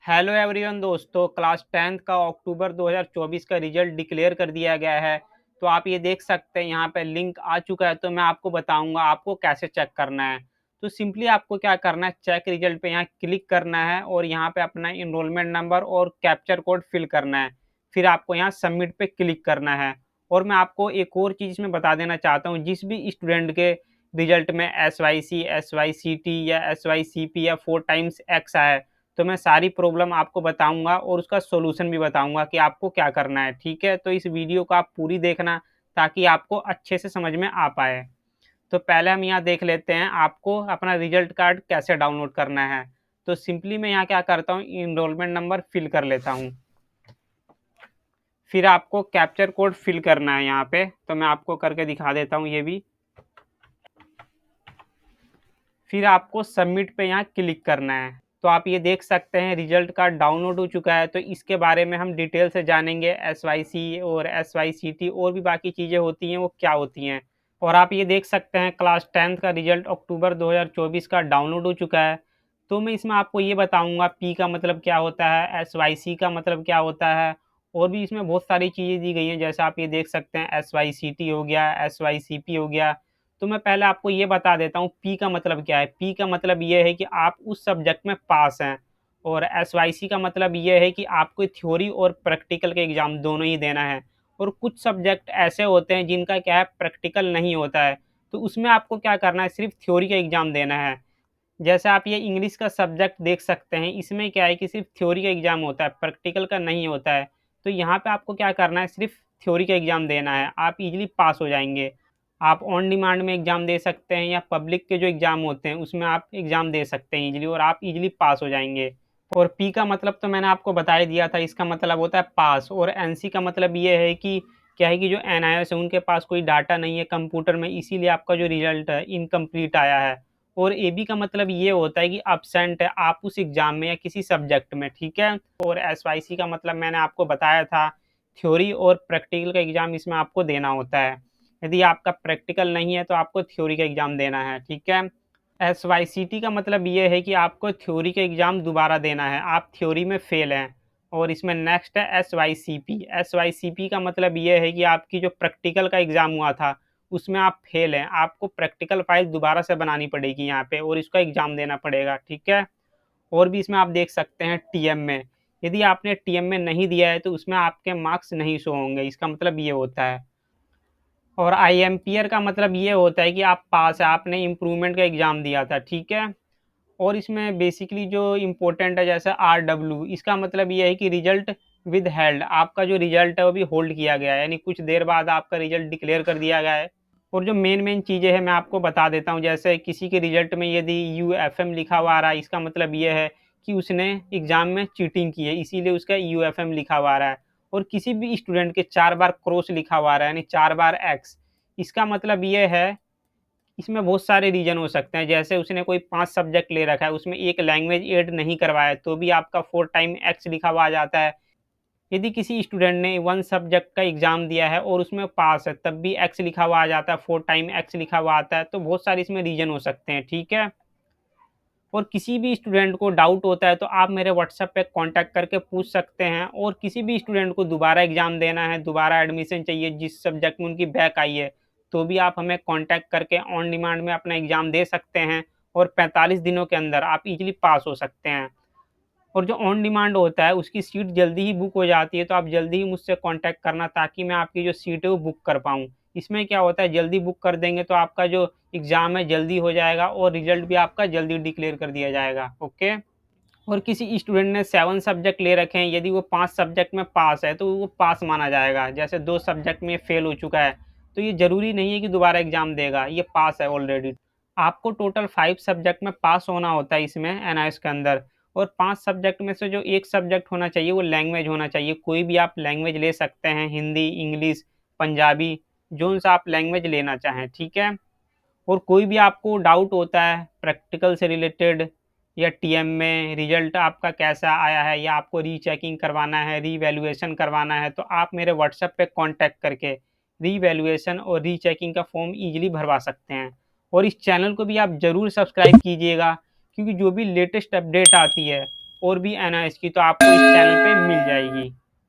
Hello everyone दोस्तों, class 10th का अक्टूबर 2024 का रिजल्ट डिक्लेयर कर दिया गया है। तो आप ये देख सकते हैं यहाँ पे लिंक आ चुका है। तो मैं आपको बताऊंगा आपको कैसे चेक करना है। तो सिंपली आपको क्या करना है, चेक रिजल्ट पे यहाँ क्लिक करना है और यहाँ पे अपना इनरोलमेंट नंबर और कैप्चर कोड फिल करना है। फिर आपको यहाँ सबमिट पे क्लिक करना है। और मैं आपको एक और चीज़ इसमें बता देना चाहता हूँ, जिस भी स्टूडेंट के रिजल्ट में SYC SYCT या SYCP या 4x आया है, तो मैं सारी प्रॉब्लम आपको बताऊंगा और उसका सॉल्यूशन भी बताऊंगा कि आपको क्या करना है। ठीक है, तो इस वीडियो को आप पूरी देखना ताकि आपको अच्छे से समझ में आ पाए। तो पहले हम यहाँ देख लेते हैं आपको अपना रिजल्ट कार्ड कैसे डाउनलोड करना है। तो सिंपली मैं यहाँ क्या करता हूँ, इनरोलमेंट नंबर फिल कर लेता हूँ। फिर आपको कैप्चर कोड फिल करना है यहाँ पे, तो मैं आपको करके दिखा देता हूँ ये भी। फिर आपको सबमिट पे यहाँ क्लिक करना है। तो आप ये देख सकते हैं रिजल्ट कार्ड डाउनलोड हो चुका है। तो इसके बारे में हम डिटेल से जानेंगे, SYC और SYCT और भी बाकी चीज़ें होती हैं वो क्या होती हैं। और आप ये देख सकते हैं क्लास 10th का रिजल्ट अक्टूबर 2024 का डाउनलोड हो चुका है। तो मैं इसमें आपको ये बताऊंगा P का मतलब क्या होता है, SYC का मतलब क्या होता है, और भी इसमें बहुत सारी चीज़ें दी गई हैं। जैसे आप ये देख सकते हैं SYCT हो गया, SYCP हो गया। तो मैं पहले आपको ये बता देता हूँ पी का मतलब क्या है। पी का मतलब ये है कि आप उस सब्जेक्ट में पास हैं। और SYC का मतलब ये है कि आपको थ्योरी और प्रैक्टिकल के एग्ज़ाम दोनों ही देना है। और कुछ सब्जेक्ट ऐसे होते हैं जिनका क्या है, प्रैक्टिकल नहीं होता है। तो उसमें आपको क्या करना है, सिर्फ थ्योरी का एग्ज़ाम देना है। जैसे आप ये इंग्लिश का सब्जेक्ट देख सकते हैं, इसमें क्या है कि सिर्फ थ्योरी का एग्ज़ाम होता है, प्रैक्टिकल का नहीं होता है। तो यहाँ पे आपको क्या करना है, सिर्फ थ्योरी का एग्ज़ाम देना है, आप इजीली पास हो जाएंगे। आप ऑन डिमांड में एग्ज़ाम दे सकते हैं या पब्लिक के जो एग्ज़ाम होते हैं उसमें आप एग्ज़ाम दे सकते हैं इजीली, और आप इजीली पास हो जाएंगे। और पी का मतलब तो मैंने आपको बता ही दिया था, इसका मतलब होता है पास। और एनसी का मतलब ये है कि क्या है कि जो एनआईएस है उनके पास कोई डाटा नहीं है कंप्यूटर में, इसीलिए आपका जो रिजल्ट है इनकम्प्लीट आया है। और एबी का मतलब ये होता है कि अब्सेंट है आप उस एग्ज़ाम में या किसी सब्जेक्ट में। ठीक है। और एसवाईसी का मतलब मैंने आपको बताया था, थ्योरी और प्रैक्टिकल का एग्ज़ाम इसमें आपको देना होता है। यदि आपका प्रैक्टिकल नहीं है तो आपको थ्योरी का एग्ज़ाम देना है। ठीक है। SYCT का मतलब ये है कि आपको थ्योरी का एग्ज़ाम दोबारा देना है, आप थ्योरी में फ़ेल हैं। और इसमें नेक्स्ट है SYCP। SYCP का मतलब ये है कि आपकी जो प्रैक्टिकल का एग्ज़ाम हुआ था उसमें आप फ़ेल हैं, आपको प्रैक्टिकल फ़ाइल दोबारा से बनानी पड़ेगी यहाँ पे और इसका एग्ज़ाम देना पड़ेगा। ठीक है। और भी इसमें आप देख सकते हैं टीएम में, यदि आपने टीएम में नहीं दिया है तो उसमें आपके मार्क्स नहीं शो होंगे, इसका मतलब ये होता है। और आईएमपीआर का मतलब ये होता है कि आप पास है, आपने इम्प्रूवमेंट का एग्ज़ाम दिया था। ठीक है। और इसमें बेसिकली जो इम्पोर्टेंट है, जैसे RW, इसका मतलब ये है कि रिजल्ट विद हेल्ड, आपका जो रिजल्ट है वो भी होल्ड किया गया है, यानी कुछ देर बाद आपका रिजल्ट डिक्लेयर कर दिया गया है। और जो मेन मेन चीज़ें हैं मैं आपको बता देता हूँ। जैसे किसी के रिजल्ट में यदि UFM लिखा हुआ आ रहा है, इसका मतलब ये है कि उसने एग्ज़ाम में चीटिंग की है, इसीलिए उसका UFM लिखा हुआ आ रहा है। और किसी भी स्टूडेंट के 4 बार क्रॉस लिखा हुआ आ रहा है, यानी 4 बार एक्स, इसका मतलब ये है, इसमें बहुत सारे रीज़न हो सकते हैं। जैसे उसने कोई 5 सब्जेक्ट ले रखा है, उसमें एक लैंग्वेज ऐड नहीं करवाया, तो भी आपका 4 टाइम एक्स लिखा हुआ आ जाता है। यदि किसी स्टूडेंट ने 1 सब्जेक्ट का एग्ज़ाम दिया है और उसमें पास है, तब भी एक्स लिखा हुआ आ जाता है, 4 टाइम एक्स लिखा हुआ आता है। तो बहुत सारे इसमें रीज़न हो सकते हैं। ठीक है। और किसी भी स्टूडेंट को डाउट होता है तो आप मेरे व्हाट्सएप पे कांटेक्ट करके पूछ सकते हैं। और किसी भी स्टूडेंट को दोबारा एग्ज़ाम देना है, दोबारा एडमिशन चाहिए जिस सब्जेक्ट में उनकी बैक आई है, तो भी आप हमें कांटेक्ट करके ऑन डिमांड में अपना एग्ज़ाम दे सकते हैं। और 45 दिनों के अंदर आप इजीली पास हो सकते हैं। और जो ऑन डिमांड होता है उसकी सीट जल्दी ही बुक हो जाती है, तो आप जल्दी ही मुझसे कांटेक्ट करना ताकि मैं आपकी जो सीट है वो बुक कर पाऊँ। इसमें क्या होता है, जल्दी बुक कर देंगे तो आपका जो एग्ज़ाम है जल्दी हो जाएगा और रिज़ल्ट भी आपका जल्दी डिक्लेयर कर दिया जाएगा। ओके। और किसी स्टूडेंट ने 7 सब्जेक्ट ले रखे हैं, यदि वो 5 सब्जेक्ट में पास है तो वो पास माना जाएगा। जैसे 2 सब्जेक्ट में फेल हो चुका है, तो ये ज़रूरी नहीं है कि दोबारा एग्ज़ाम देगा, ये पास है ऑलरेडी। आपको टोटल 5 सब्जेक्ट में पास होना होता है इसमें एनआईएस के अंदर। और 5 सब्जेक्ट में से जो 1 सब्जेक्ट होना चाहिए वो लैंग्वेज होना चाहिए। कोई भी आप लैंग्वेज ले सकते हैं, हिंदी, इंग्लिश, पंजाबी, जोन-सा आप लैंग्वेज लेना चाहें। ठीक है। और कोई भी आपको डाउट होता है प्रैक्टिकल से रिलेटेड या टीएम में रिजल्ट आपका कैसा आया है, या आपको रीचेकिंग करवाना है, रीवैल्यूएशन करवाना है, तो आप मेरे व्हाट्सएप पे कांटेक्ट करके रीवैल्यूएशन और रीचेकिंग का फॉर्म इजीली भरवा सकते हैं। और इस चैनल को भी आप ज़रूर सब्सक्राइब कीजिएगा, क्योंकि जो भी लेटेस्ट अपडेट आती है और भी एनआईएस की, तो आपको इस चैनल पे मिल जाएगी।